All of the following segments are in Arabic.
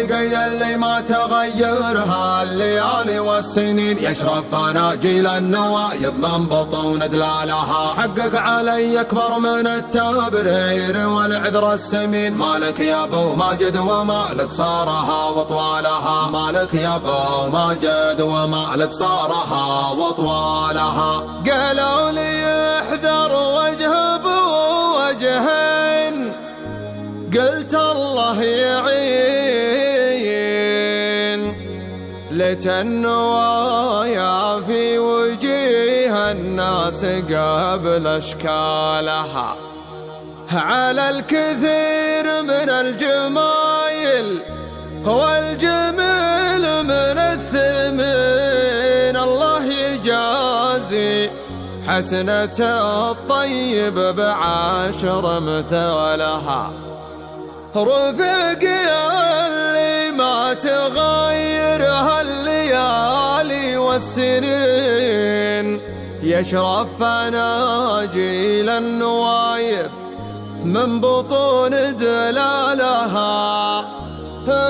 رفيقي اللي ما تغيرها الليالي والسنين، يشرف اناجيل النوايب من بطون دلالها. حقق علي اكبر من التبرير والعذر السمين، مالك يا ابو ماجد ومالك صارها وطوالها. مالك يا ابو ماجد ومالك صارها وطوالها. قالوا لي احذر وجه بوجهين، قلت الله يعين. ليت النوايا في وجيه الناس قبل اشكالها. على الكثير من الجمايل والجميل من الثمين، الله يجازي حسنة الطيب بعشر مثالها. رفيقي اللي ما تغيرها الليالي والسنين، يشرف اناجيل النوايب من بطون دلالها.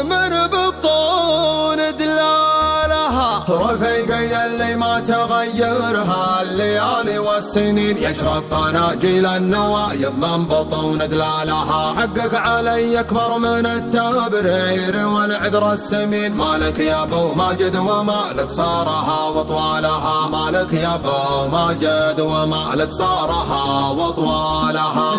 من بطون دلالها. رفيقي اللي ما تغيرها الليالي والسنين، يشرف اناجيل النوايب من بطون دلالها. حقق علي اكبر من التبرير والعذر السمين، مالك يا ابو ماجد ومالك صارها وطوالها. مالك يا ابو ماجد ومالك صارها وطوالها.